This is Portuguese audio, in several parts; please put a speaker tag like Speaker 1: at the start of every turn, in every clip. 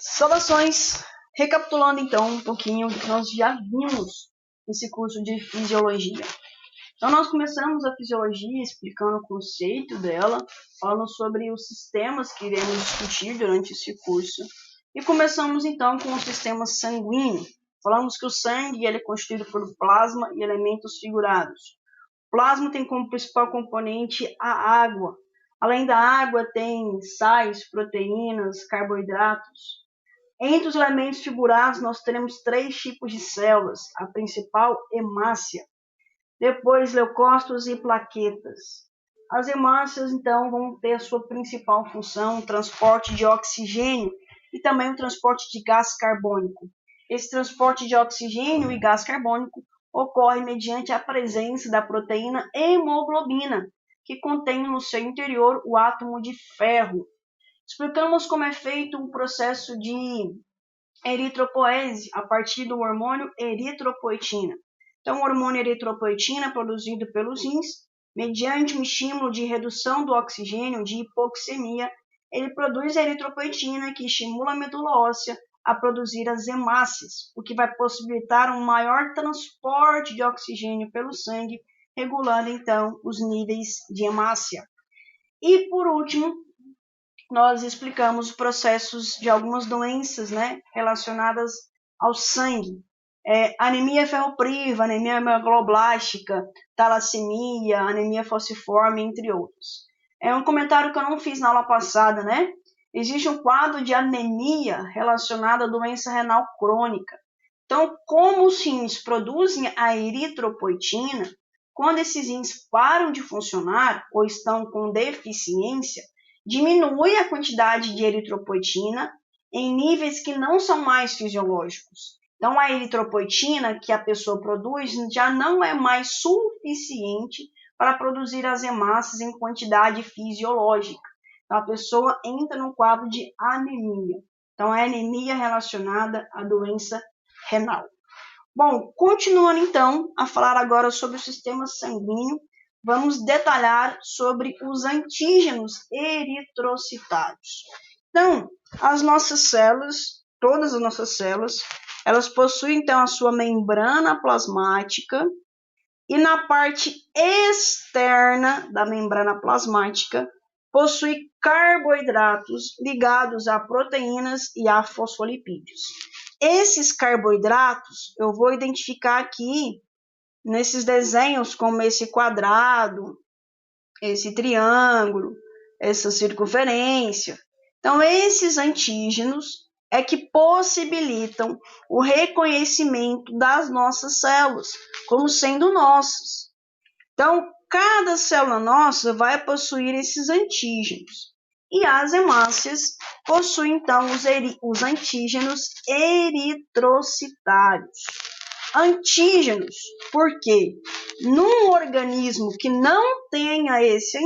Speaker 1: Saudações! Recapitulando então um pouquinho do que nós já vimos nesse curso de Fisiologia. Então nós começamos a Fisiologia explicando o conceito dela, falando sobre os sistemas que iremos discutir durante esse curso. E começamos então com o sistema sanguíneo. Falamos que o sangue ele é constituído por plasma e elementos figurados. O plasma tem como principal componente a água. Além da água tem sais, proteínas, carboidratos. Entre os elementos figurados, nós teremos 3 tipos de células. A principal, hemácia. Depois, leucócitos e plaquetas. As hemácias, então, vão ter a sua principal função, o transporte de oxigênio e também o transporte de gás carbônico. Esse transporte de oxigênio e gás carbônico ocorre mediante a presença da proteína hemoglobina, que contém no seu interior o átomo de ferro. Explicamos como é feito o processo de eritropoese a partir do hormônio eritropoetina. Então, o hormônio eritropoetina é produzido pelos rins, mediante um estímulo de redução do oxigênio, de hipoxemia, ele produz a eritropoetina, que estimula a medula óssea a produzir as hemácias, o que vai possibilitar um maior transporte de oxigênio pelo sangue, regulando, então, os níveis de hemácia. E, por último, nós explicamos os processos de algumas doenças, relacionadas ao sangue. Anemia ferropriva, anemia megaloblástica, talassemia, anemia falciforme, entre outros. É um comentário que eu não fiz na aula passada, Existe um quadro de anemia relacionado à doença renal crônica. Então, como os rins produzem a eritropoetina, quando esses rins param de funcionar ou estão com deficiência, diminui a quantidade de eritropoetina em níveis que não são mais fisiológicos. Então, a eritropoetina que a pessoa produz já não é mais suficiente para produzir as hemácias em quantidade fisiológica. Então, a pessoa entra no quadro de anemia. Então, é anemia relacionada à doença renal. Bom, continuando então a falar agora sobre o sistema sanguíneo, vamos detalhar sobre os antígenos eritrocitários. Então, as nossas células, todas as nossas células, elas possuem então a sua membrana plasmática e na parte externa da membrana plasmática possui carboidratos ligados a proteínas e a fosfolipídios. Esses carboidratos eu vou identificar aqui nesses desenhos como esse quadrado, esse triângulo, essa circunferência. Então, esses antígenos é que possibilitam o reconhecimento das nossas células como sendo nossas. Então, cada célula nossa vai possuir esses antígenos. E as hemácias possuem, então, os antígenos eritrocitários. Antígenos, porque num organismo que não tenha esse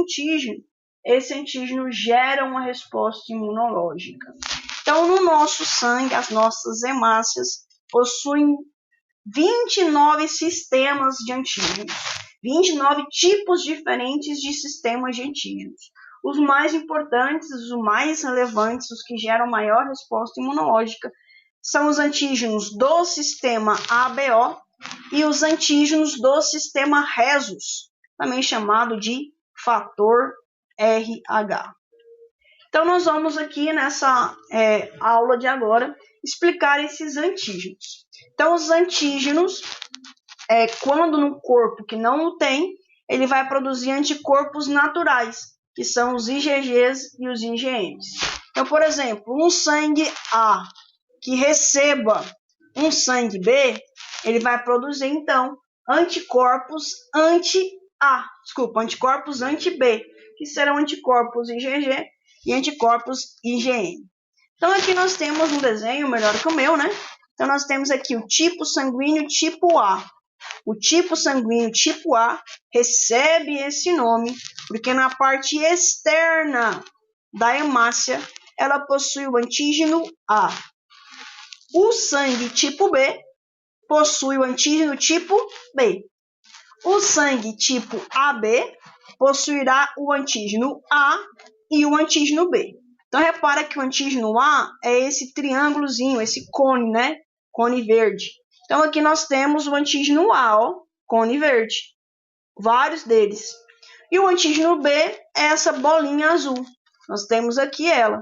Speaker 1: antígeno gera uma resposta imunológica. Então, no nosso sangue, as nossas hemácias possuem 29 sistemas de antígenos, 29 tipos diferentes de sistemas de antígenos. Os mais importantes, os mais relevantes, os que geram maior resposta imunológica, são os antígenos do sistema ABO e os antígenos do sistema Rhesus, também chamado de fator RH. Então, nós vamos aqui nessa aula de agora explicar esses antígenos. Então, os antígenos, quando no corpo que não o tem, ele vai produzir anticorpos naturais, que são os IgGs e os IgMs. Então, por exemplo, um sangue A que receba um sangue B, ele vai produzir, então, anticorpos anti-B, que serão anticorpos IgG e anticorpos IgM. Então, aqui nós temos um desenho melhor que o meu, Então, nós temos aqui o tipo sanguíneo tipo A. O tipo sanguíneo tipo A recebe esse nome porque na parte externa da hemácia ela possui o antígeno A. O sangue tipo B possui o antígeno tipo B. O sangue tipo AB possuirá o antígeno A e o antígeno B. Então, repara que o antígeno A é esse triângulozinho, esse cone, né? Cone verde. Então, aqui nós temos o antígeno A, ó, cone verde. Vários deles. E o antígeno B é essa bolinha azul. Nós temos aqui ela.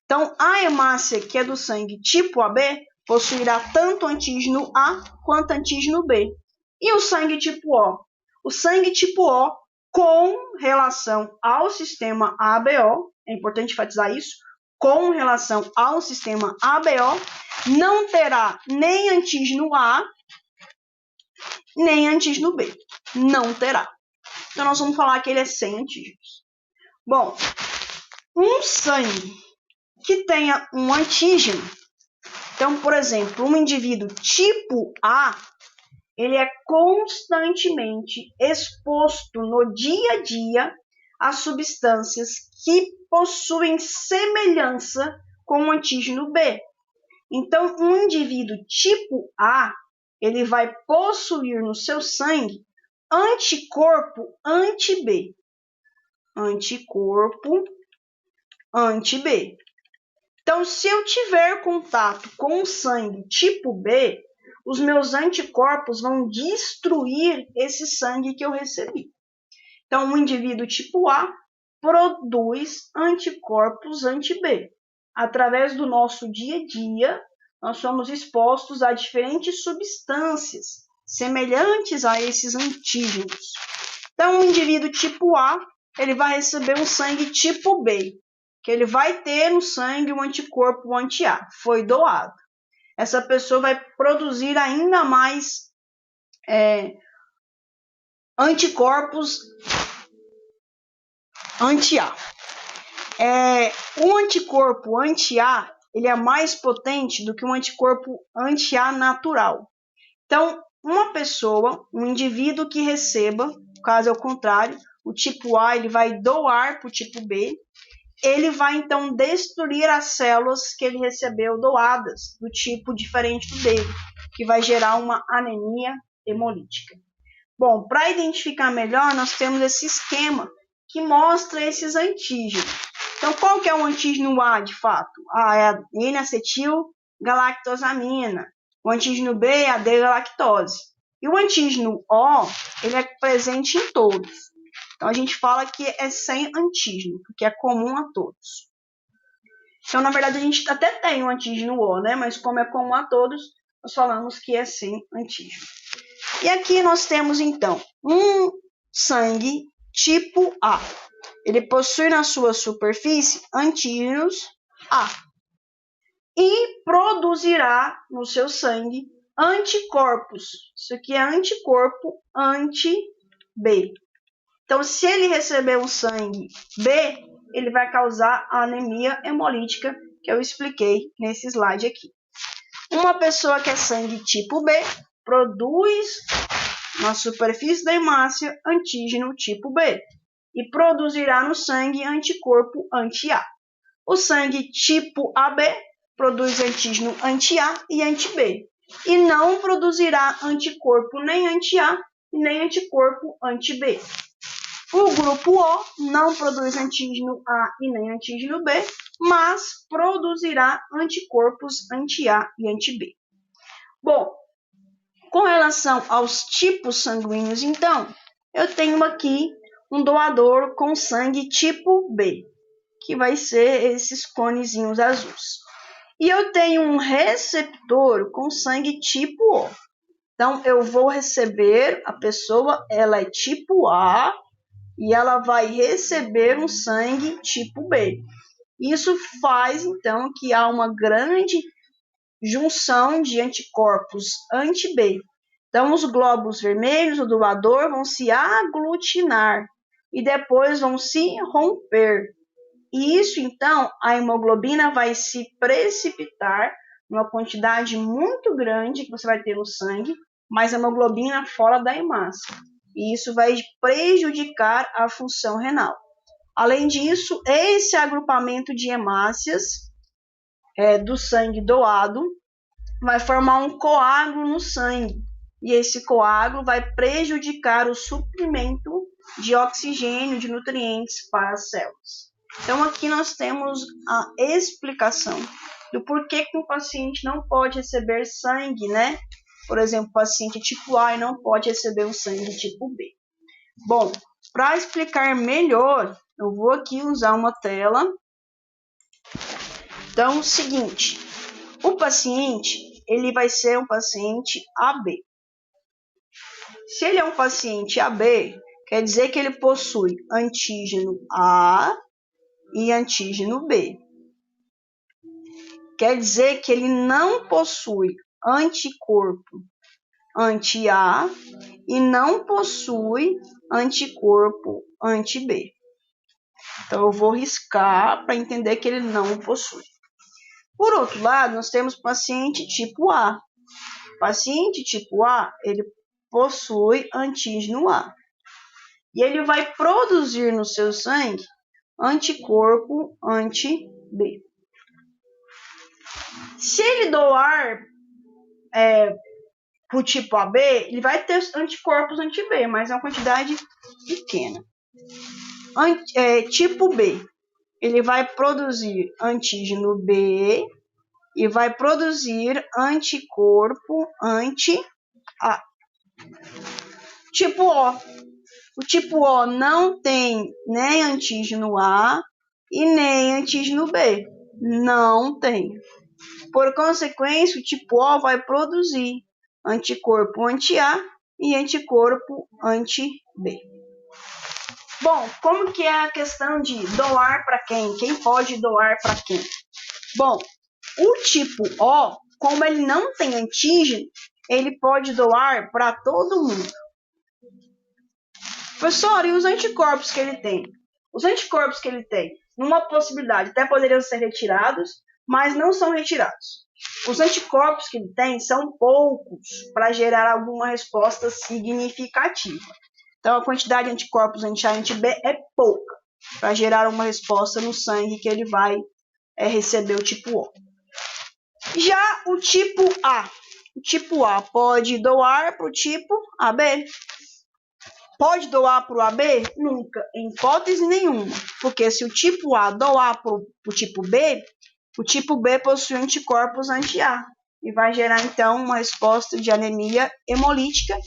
Speaker 1: Então, a hemácia, que é do sangue tipo AB, possuirá tanto antígeno A quanto antígeno B. E o sangue tipo O? O sangue tipo O, com relação ao sistema ABO, é importante enfatizar isso, com relação ao sistema ABO, não terá nem antígeno A, nem antígeno B. Não terá. Então, nós vamos falar que ele é sem antígenos. Bom, um sangue que tenha um antígeno, então, por exemplo, um indivíduo tipo A, ele é constantemente exposto no dia a dia a substâncias que possuem semelhança com o antígeno B. Então, um indivíduo tipo A, ele vai possuir no seu sangue anticorpo anti-B. Anticorpo anti-B. Então, se eu tiver contato com o sangue tipo B, os meus anticorpos vão destruir esse sangue que eu recebi. Então, um indivíduo tipo A produz anticorpos anti-B. Através do nosso dia a dia, nós somos expostos a diferentes substâncias semelhantes a esses antígenos. Então, um indivíduo tipo A, ele vai receber um sangue tipo B, que ele vai ter no sangue um anticorpo anti-A, foi doado. Essa pessoa vai produzir ainda mais anticorpos anti-A. O anticorpo anti-A, ele é mais potente do que um anticorpo anti-A natural. Então, uma pessoa, um indivíduo que receba, no caso é o contrário, o tipo A ele vai doar para o tipo B, ele vai então destruir as células que ele recebeu doadas, do tipo diferente do dele, que vai gerar uma anemia hemolítica. Bom, para identificar melhor, nós temos esse esquema que mostra esses antígenos. Então, qual que é o antígeno A, de fato? É a N-acetilgalactosamina. O antígeno B é a D-galactose. E o antígeno O, ele é presente em todos. Então, a gente fala que é sem antígeno, porque é comum a todos. Então, na verdade, a gente até tem o antígeno O, né? Mas como é comum a todos, nós falamos que é sem antígeno. E aqui nós temos, então, um sangue tipo A. Ele possui na sua superfície antígenos A. E produzirá no seu sangue anticorpos. Isso aqui é anticorpo anti-B. Então, se ele receber um sangue B, ele vai causar a anemia hemolítica, que eu expliquei nesse slide aqui. Uma pessoa que é sangue tipo B produz na superfície da hemácia antígeno tipo B e produzirá no sangue anticorpo anti-A. O sangue tipo AB produz antígeno anti-A e anti-B e não produzirá anticorpo nem anti-A e nem anticorpo anti-B. O grupo O não produz antígeno A e nem antígeno B, mas produzirá anticorpos anti-A e anti-B. Bom, com relação aos tipos sanguíneos, então, eu tenho aqui um doador com sangue tipo B, que vai ser esses conezinhos azuis. E eu tenho um receptor com sangue tipo O. Então, eu vou receber, a pessoa, ela é tipo A, e ela vai receber um sangue tipo B. Isso faz, então, que há uma grande junção de anticorpos anti-B. Então, os glóbulos vermelhos do doador vão se aglutinar e depois vão se romper. E isso, então, a hemoglobina vai se precipitar numa quantidade muito grande que você vai ter no sangue, mas a hemoglobina fora da hemácia. E isso vai prejudicar a função renal. Além disso, esse agrupamento de hemácias do sangue doado vai formar um coágulo no sangue. E esse coágulo vai prejudicar o suprimento de oxigênio, de nutrientes para as células. Então, aqui nós temos a explicação do porquê que um paciente não pode receber sangue, né? Por exemplo, o paciente tipo A não pode receber o sangue tipo B. Bom, para explicar melhor, eu vou aqui usar uma tela. Então, o seguinte, o paciente, ele vai ser um paciente AB. Se ele é um paciente AB, quer dizer que ele possui antígeno A e antígeno B. Quer dizer que ele não possui anticorpo anti-A e não possui anticorpo anti-B. Então, eu vou riscar para entender que ele não possui. Por outro lado, nós temos paciente tipo A. Paciente tipo A, ele possui antígeno A. E ele vai produzir no seu sangue anticorpo anti-B. Se ele doar para o tipo AB, ele vai ter anticorpos anti-B, mas é uma quantidade pequena. Tipo B, ele vai produzir antígeno B e vai produzir anticorpo anti-A. Tipo O. O tipo O não tem nem antígeno A e nem antígeno B. Não tem. Por consequência, o tipo O vai produzir anticorpo anti-A e anticorpo anti-B. Bom, como que é a questão de doar para quem? Quem pode doar para quem? Bom, o tipo O, como ele não tem antígeno, ele pode doar para todo mundo. Professor, e os anticorpos que ele tem? Os anticorpos que ele tem, numa possibilidade, até poderiam ser retirados, mas não são retirados. Os anticorpos que ele tem são poucos para gerar alguma resposta significativa. Então, a quantidade de anticorpos anti-A e anti-B é pouca para gerar uma resposta no sangue que ele vai receber o tipo O. Já o tipo A pode doar para o tipo AB. Pode doar para o AB? Nunca, em hipótese nenhuma. Porque se o tipo A doar para o tipo B possui anticorpos anti-A. E vai gerar, então, uma resposta de anemia hemolítica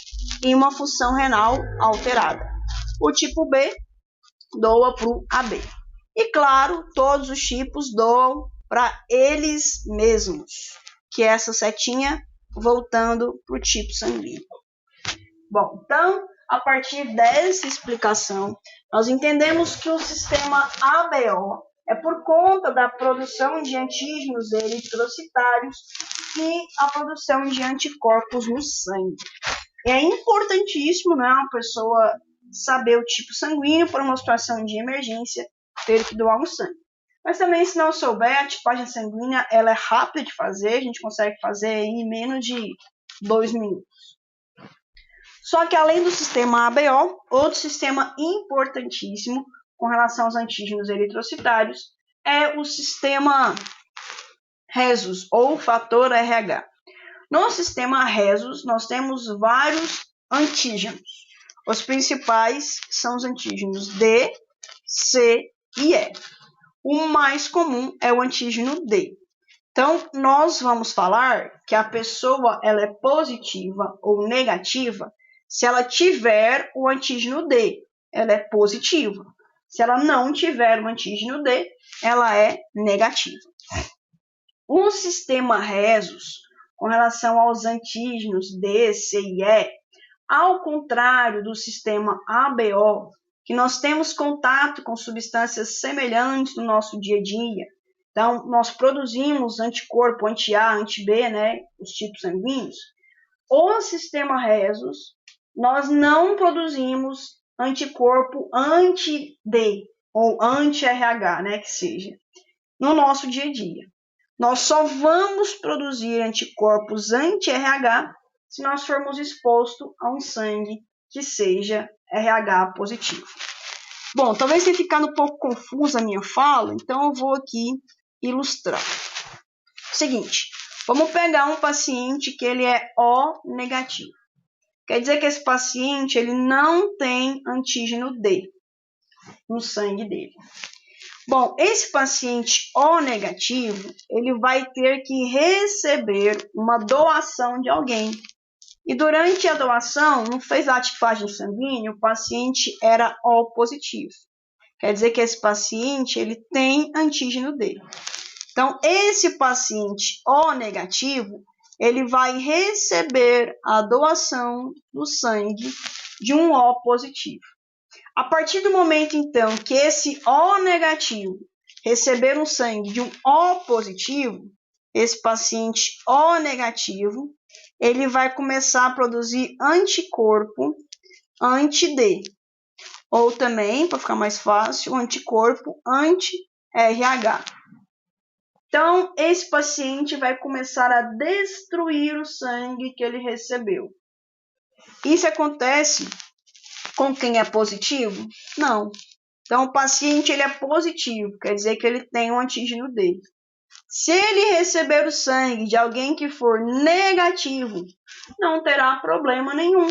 Speaker 1: e uma função renal alterada. O tipo B doa para o AB. E, claro, todos os tipos doam para eles mesmos, que é essa setinha voltando para o tipo sanguíneo. Bom, então, a partir dessa explicação, nós entendemos que o sistema ABO é por conta da produção de antígenos eritrocitários e a produção de anticorpos no sangue. É importantíssimo, né, uma pessoa saber o tipo sanguíneo para uma situação de emergência, ter que doar um sangue. Mas também, se não souber, a tipagem sanguínea ela é rápida de fazer, a gente consegue fazer em menos de 2 minutos. Só que além do sistema ABO, outro sistema importantíssimo com relação aos antígenos eritrocitários é o sistema Rhesus, ou fator RH. No sistema Rhesus, nós temos vários antígenos. Os principais são os antígenos D, C e E. O mais comum é o antígeno D. Então, nós vamos falar que a pessoa ela é positiva ou negativa se ela tiver o antígeno D, ela é positiva. Se ela não tiver o antígeno D, ela é negativa. O sistema Rhesus, com relação aos antígenos D, C e E, ao contrário do sistema ABO, que nós temos contato com substâncias semelhantes no nosso dia a dia. Então, nós produzimos anticorpo anti-A, anti-B, né, os tipos sanguíneos. O sistema Rhesus, nós não produzimos anticorpo anti-D ou anti-RH, né, que seja, no nosso dia a dia. Nós só vamos produzir anticorpos anti-RH se nós formos expostos a um sangue que seja RH positivo. Bom, talvez tenha ficado um pouco confusa a minha fala, então eu vou aqui ilustrar. Seguinte, vamos pegar um paciente que ele é O negativo. Quer dizer que esse paciente ele não tem antígeno D no sangue dele. Bom, esse paciente O negativo, ele vai ter que receber uma doação de alguém. E durante a doação, não fez a tipagem sanguínea, o paciente era O positivo. Quer dizer que esse paciente ele tem antígeno D. Então, esse paciente O negativo, ele vai receber a doação do sangue de um O positivo. A partir do momento, então, que esse O negativo receber um sangue de um O positivo, esse paciente O negativo, ele vai começar a produzir anticorpo anti-D. Ou também, para ficar mais fácil, anticorpo anti-RH. Então, esse paciente vai começar a destruir o sangue que ele recebeu. Isso acontece com quem é positivo? Não. Então, o paciente ele é positivo, quer dizer que ele tem um antígeno D. Se ele receber o sangue de alguém que for negativo, não terá problema nenhum,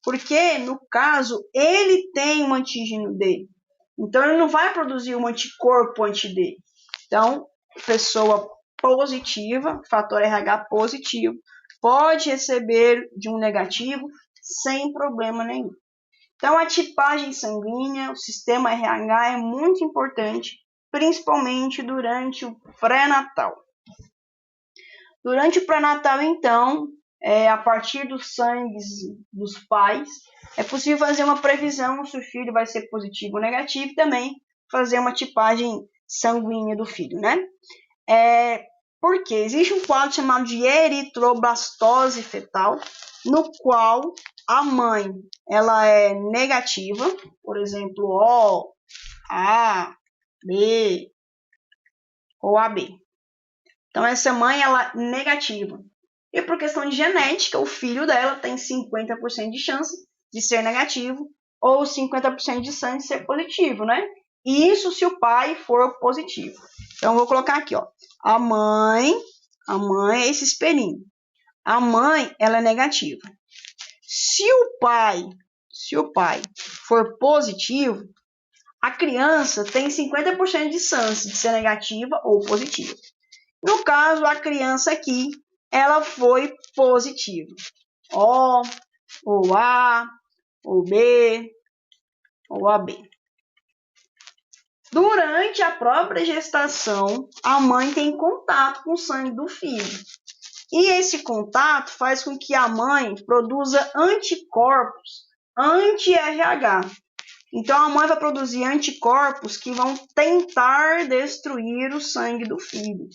Speaker 1: porque, no caso, ele tem um antígeno D. Então, ele não vai produzir um anticorpo anti-D. Então, pessoa positiva, fator RH positivo, pode receber de um negativo sem problema nenhum. Então, a tipagem sanguínea, o sistema RH é muito importante, principalmente durante o pré-natal. Durante o pré-natal, então, a partir dos sangues dos pais, é possível fazer uma previsão se o filho vai ser positivo ou negativo e também fazer uma tipagem sanguínea do filho, né? Porque existe um quadro chamado de eritroblastose fetal, no qual a mãe ela é negativa, por exemplo, O, A, B ou AB. Então, essa mãe ela é negativa. E por questão de genética, o filho dela tem 50% de chance de ser negativo ou 50% de chance de ser positivo, né? E isso se o pai for positivo. Então, vou colocar aqui, ó. A mãe é esse espelhinho. A mãe, ela é negativa. Se o pai for positivo, a criança tem 50% de chance de ser negativa ou positiva. No caso, a criança aqui, ela foi positiva. O, ou A, ou B, ou AB. Durante a própria gestação, a mãe tem contato com o sangue do filho. E esse contato faz com que a mãe produza anticorpos anti-RH. Então, a mãe vai produzir anticorpos que vão tentar destruir o sangue do filho.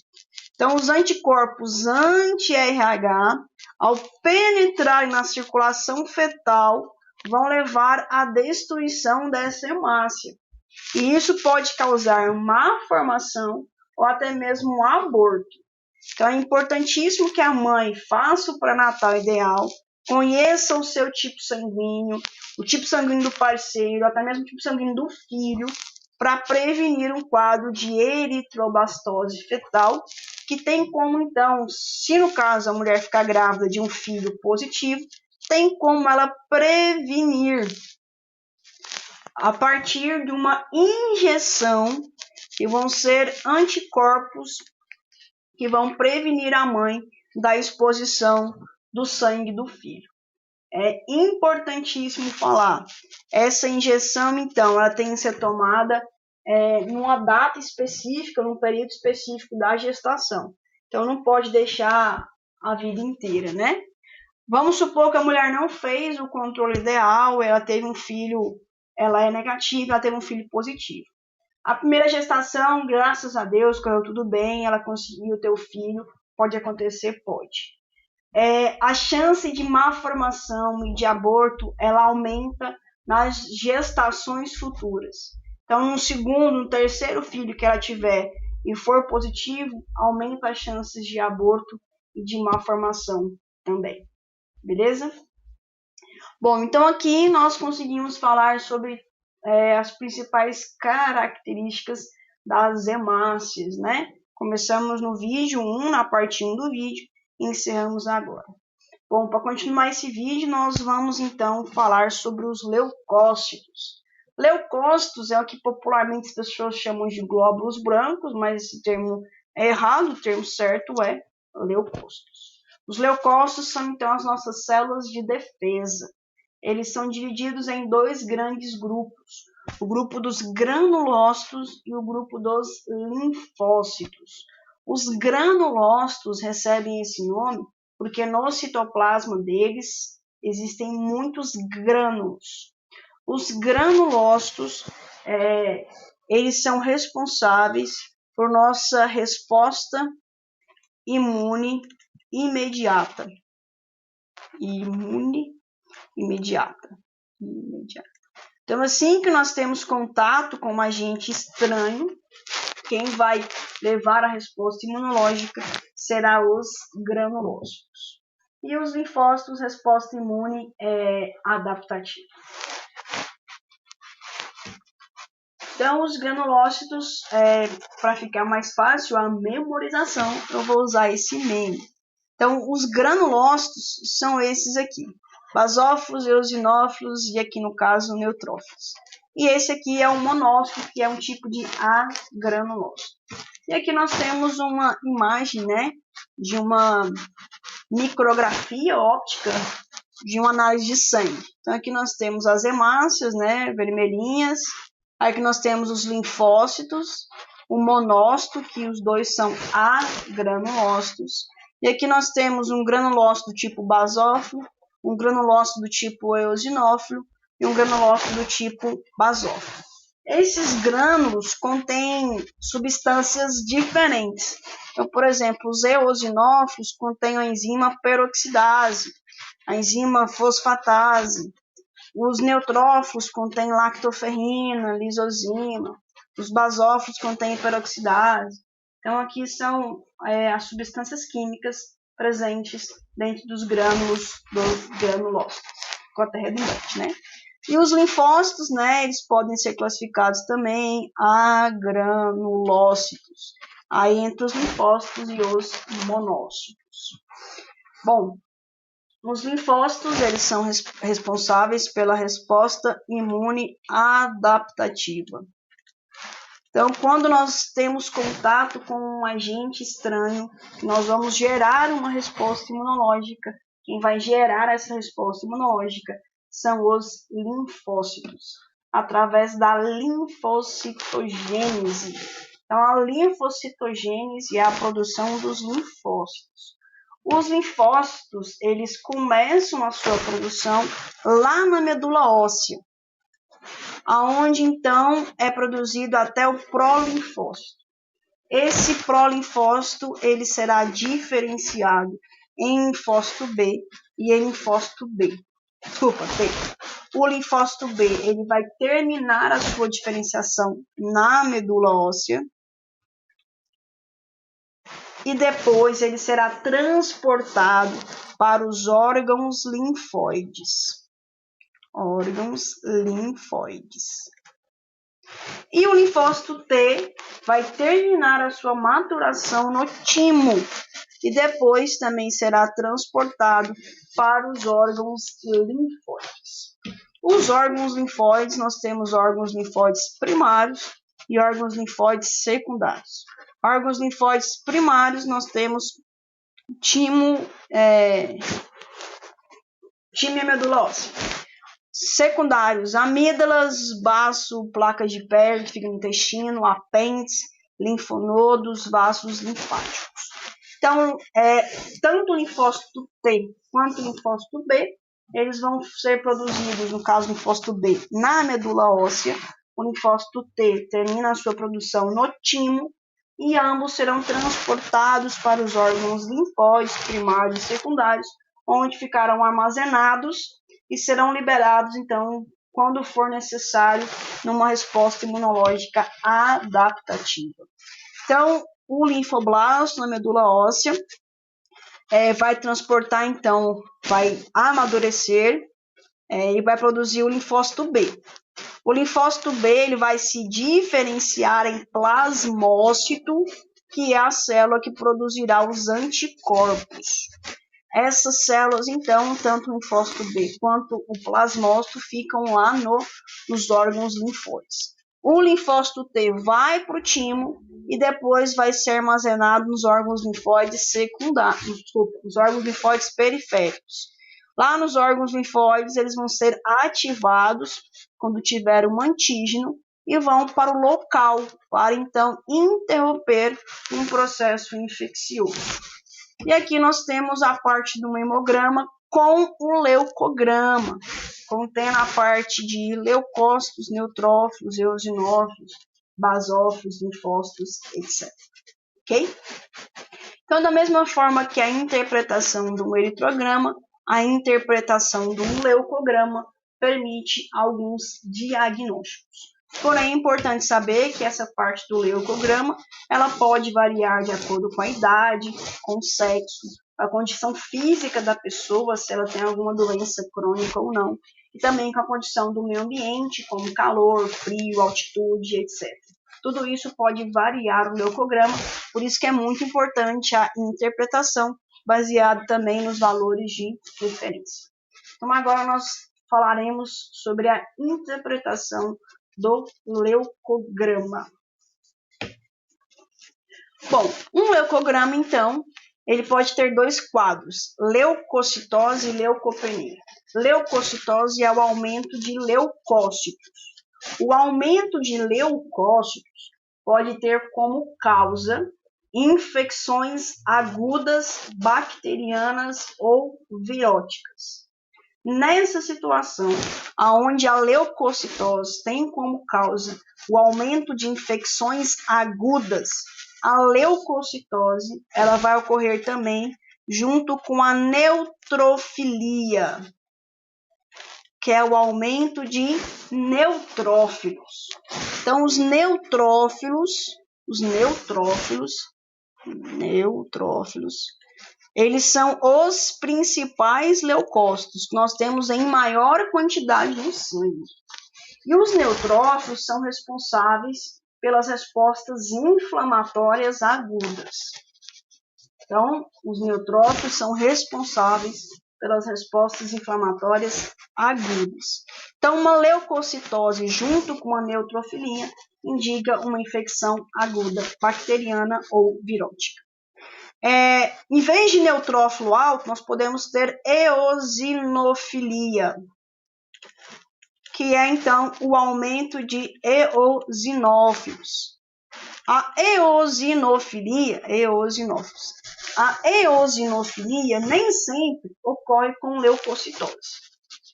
Speaker 1: Então, os anticorpos anti-RH, ao penetrarem na circulação fetal, vão levar à destruição dessa hemácia. E isso pode causar má formação ou até mesmo um aborto. Então, é importantíssimo que a mãe faça o pré-natal ideal, conheça o seu tipo sanguíneo, o tipo sanguíneo do parceiro, até mesmo o tipo sanguíneo do filho, para prevenir um quadro de eritroblastose fetal, que tem como, então, se no caso a mulher ficar grávida de um filho positivo, tem como ela prevenir a partir de uma injeção que vão ser anticorpos que vão prevenir a mãe da exposição do sangue do filho. É importantíssimo falar. Essa injeção, então, ela tem que ser tomada numa data específica, num período específico da gestação. Então, não pode deixar a vida inteira, né? Vamos supor que a mulher não fez o controle ideal, ela teve um filho, ela é negativa, ela teve um filho positivo. A primeira gestação, graças a Deus, correu tudo bem, ela conseguiu ter o filho, pode acontecer? Pode. A chance de má formação e de aborto, ela aumenta nas gestações futuras. Então, no segundo, no terceiro filho que ela tiver e for positivo, aumenta as chances de aborto e de má formação também. Beleza? Bom, então aqui nós conseguimos falar sobre as principais características das hemácias, né? Começamos no vídeo 1, na parte 1 do vídeo, e encerramos agora. Bom, para continuar esse vídeo, nós vamos então falar sobre os leucócitos. Leucócitos é o que popularmente as pessoas chamam de glóbulos brancos, mas esse termo é errado, o termo certo é leucócitos. Os leucócitos são então as nossas células de defesa. Eles são divididos em dois grandes grupos, o grupo dos granulócitos e o grupo dos linfócitos. Os granulócitos recebem esse nome porque no citoplasma deles existem muitos grânulos. Os granulócitos, eles são responsáveis por nossa resposta imune imediata. Então, assim que nós temos contato com um agente estranho, quem vai levar a resposta imunológica será os granulócitos. E os linfócitos, resposta imune adaptativa. Então, os granulócitos, para ficar mais fácil a memorização, eu vou usar esse meme. Então, os granulócitos são esses aqui: basófilos, eosinófilos e aqui no caso neutrófilos. E esse aqui é o monófilo, que é um tipo de agranulócito. E aqui nós temos uma imagem, de uma micrografia óptica de uma análise de sangue. Então aqui nós temos as hemácias, vermelhinhas. Aqui nós temos os linfócitos, o monócito, que os dois são agranulócitos. E aqui nós temos um granulócito do tipo basófilo, um granulócito do tipo eosinófilo e um granulócito do tipo basófilo. Esses grânulos contêm substâncias diferentes. Então, por exemplo, os eosinófilos contêm a enzima peroxidase, a enzima fosfatase. Os neutrófilos contêm lactoferrina, lisozima. Os basófilos contêm peroxidase. Então, aqui são as substâncias químicas presentes dentro dos grânulos dos granulócitos. Ficou até redundante, E os linfócitos, eles podem ser classificados também a granulócitos. Aí entre os linfócitos e os monócitos. Bom, os linfócitos, eles são responsáveis pela resposta imune adaptativa. Então, quando nós temos contato com um agente estranho, nós vamos gerar uma resposta imunológica. Quem vai gerar essa resposta imunológica são os linfócitos, através da linfocitogênese. Então, a linfocitogênese é a produção dos linfócitos. Os linfócitos, eles começam a sua produção lá na medula óssea, aonde então é produzido até o prolinfócito. Esse prolinfócito ele será diferenciado em linfócito B e em linfócito B. O linfócito B ele vai terminar a sua diferenciação na medula óssea e depois ele será transportado para os órgãos linfóides. E o linfócito T vai terminar a sua maturação no timo e depois também será transportado para os órgãos linfóides. Os órgãos linfóides, nós temos órgãos linfóides primários e órgãos linfóides secundários. Órgãos linfóides primários, nós temos timo e medula óssea. Secundários, amígdalas, baço, placas de Peyronie, que fica no intestino, apêndice, linfonodos, vasos linfáticos. Então, tanto o linfócito T quanto o linfócito B, eles vão ser produzidos, no caso do linfócito B, na medula óssea. O linfócito T termina a sua produção no timo e ambos serão transportados para os órgãos linfóides primários e secundários, onde ficarão armazenados e serão liberados, então, quando for necessário, numa resposta imunológica adaptativa. Então, o linfoblasto na medula óssea vai transportar, então, vai amadurecer e vai produzir o linfócito B. O linfócito B ele vai se diferenciar em plasmócito, que é a célula que produzirá os anticorpos. essas células, então, tanto o linfócito B quanto o plasmócito ficam lá nos órgãos linfóides. O linfócito T vai para o timo e depois vai ser armazenado nos órgãos linfóides secundários, os órgãos linfóides periféricos. Lá nos órgãos linfóides, eles vão ser ativados quando tiver um antígeno e vão para o local, para então interromper um processo infeccioso. E aqui nós temos a parte do hemograma com o leucograma, contendo a parte de leucócitos, neutrófilos, eosinófilos, basófilos, linfócitos, etc. Ok? Então, da mesma forma que a interpretação do eritrograma, a interpretação do leucograma permite alguns diagnósticos. Porém, é importante saber que essa parte do leucograma ela pode variar de acordo com a idade, com o sexo, a condição física da pessoa, se ela tem alguma doença crônica ou não, e também com a condição do meio ambiente, como calor, frio, altitude, etc. Tudo isso pode variar o leucograma, por isso que é muito importante a interpretação, baseada também nos valores de referência. Então, agora nós falaremos sobre a interpretação do leucograma. Bom, um leucograma, então, ele pode ter dois quadros, leucocitose e leucopenia. Leucocitose é o aumento de leucócitos. O aumento de leucócitos pode ter como causa infecções agudas, bacterianas ou viróticas. Nessa situação, onde a leucocitose tem como causa o aumento de infecções agudas, a leucocitose ela vai ocorrer também junto com a neutrofilia, que é o aumento de neutrófilos. Então, os neutrófilos, eles são os principais leucócitos que nós temos em maior quantidade no sangue. E os neutrófilos são responsáveis pelas respostas inflamatórias agudas. Então, os neutrófilos são responsáveis pelas respostas inflamatórias agudas. Então, uma leucocitose junto com a neutrofilia indica uma infecção aguda bacteriana ou virótica. Em vez de neutrófilo alto, nós podemos ter eosinofilia, que é então o aumento de eosinófilos. A eosinofilia nem sempre ocorre com leucocitose.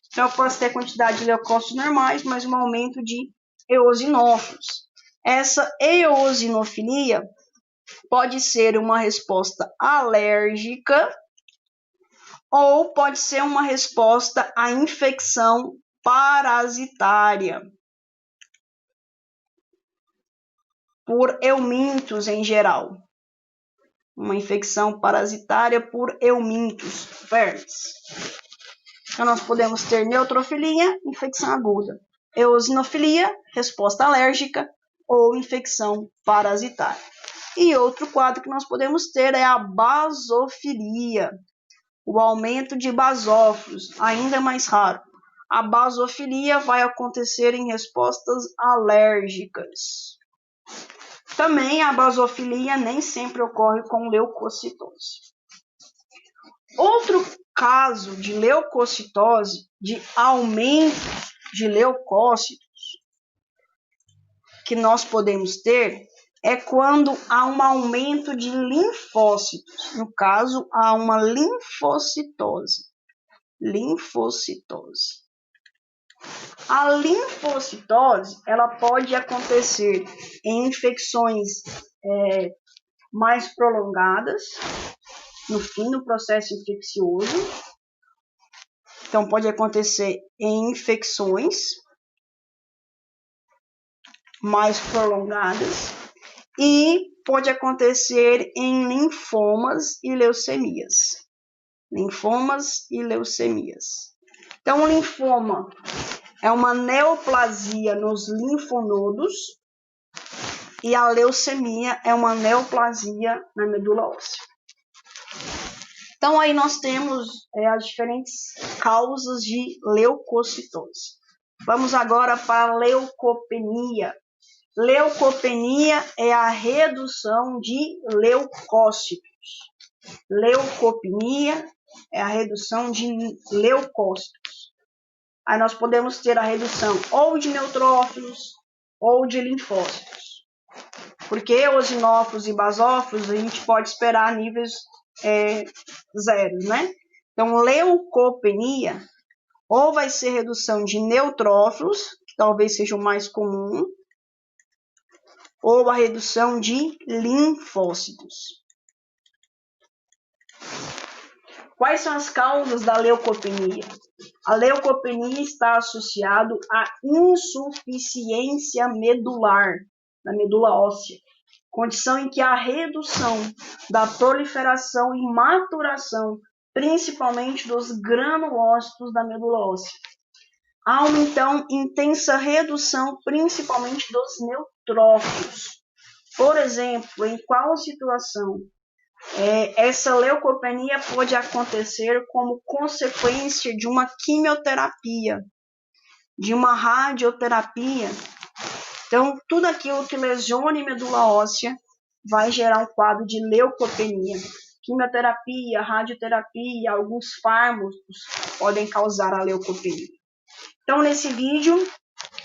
Speaker 1: Então, eu posso ter quantidade de leucócitos normais, mas um aumento de eosinófilos. Essa eosinofilia pode ser uma resposta alérgica ou pode ser uma resposta à infecção parasitária por eumintos em geral. Uma infecção parasitária por eumintos, vermes. Então, nós podemos ter neutrofilia, infecção aguda. Eosinofilia, resposta alérgica ou infecção parasitária. E outro quadro que nós podemos ter é a basofilia, o aumento de basófilos, ainda mais raro. A basofilia vai acontecer em respostas alérgicas. Também a basofilia nem sempre ocorre com leucocitose. Outro caso de leucocitose, de aumento de leucócitos, que nós podemos ter, é quando há um aumento de linfócitos. No caso, há uma linfocitose. A linfocitose ela pode acontecer em infecções mais prolongadas, no fim do processo infeccioso. Então, pode acontecer em infecções mais prolongadas e pode acontecer em linfomas e leucemias. Então, o linfoma é uma neoplasia nos linfonodos e a leucemia é uma neoplasia na medula óssea. Então, aí nós temos as diferentes causas de leucocitose. Vamos agora para a leucopenia. Leucopenia é a redução de leucócitos. Leucopenia é a redução de leucócitos. Aí nós podemos ter a redução ou de neutrófilos ou de linfócitos. Porque eosinófilos e basófilos a gente pode esperar níveis zeros, né? Então, leucopenia ou vai ser redução de neutrófilos, que talvez seja o mais comum, ou a redução de linfócitos. Quais são as causas da leucopenia? A leucopenia está associada à insuficiência medular, da medula óssea, condição em que há redução da proliferação e maturação, principalmente dos granulócitos da medula óssea. Há uma, então, intensa redução, principalmente dos neutrófilos. Por exemplo, em qual situação? Essa leucopenia pode acontecer como consequência de uma quimioterapia, de uma radioterapia. Então, tudo aquilo que lesione medula óssea vai gerar um quadro de leucopenia. Quimioterapia, radioterapia, alguns fármacos podem causar a leucopenia. Então, nesse vídeo,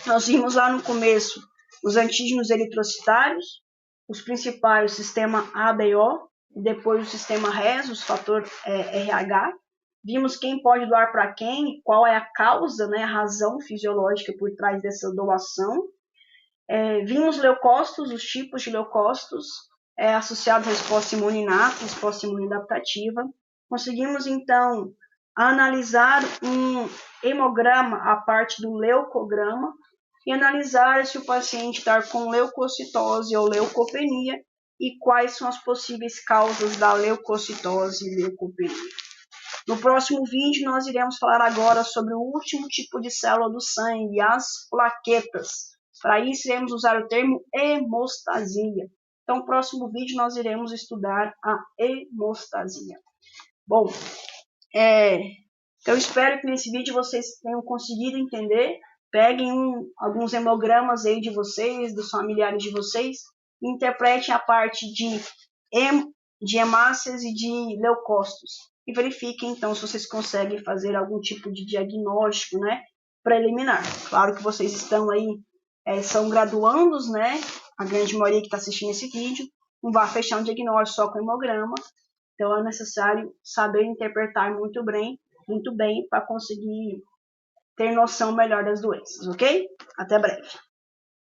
Speaker 1: nós vimos lá no começo os antígenos eritrocitários, os principais, o sistema ABO, e depois o sistema RES, o fator RH. Vimos quem pode doar para quem, qual é a causa, né, a razão fisiológica por trás dessa doação. Vimos leucócitos, os tipos de leucócitos associados à resposta imune inata, resposta imune adaptativa. Conseguimos, então, analisar um hemograma, a parte do leucograma, e analisar se o paciente está com leucocitose ou leucopenia e quais são as possíveis causas da leucocitose e leucopenia. No próximo vídeo, nós iremos falar agora sobre o último tipo de célula do sangue, as plaquetas. Para isso, iremos usar o termo hemostasia. Então, no próximo vídeo, nós iremos estudar a hemostasia. Bom, eu espero que nesse vídeo vocês tenham conseguido entender. Peguem alguns hemogramas aí de vocês, dos familiares de vocês, e interpretem a parte de hemácias e de leucócitos. E verifiquem, então, se vocês conseguem fazer algum tipo de diagnóstico, né, preliminar. Claro que vocês estão aí, são graduandos, né, a grande maioria que está assistindo esse vídeo, não vai fechar um diagnóstico só com hemograma, então é necessário saber interpretar muito bem para conseguir ter noção melhor das doenças, ok? Até breve.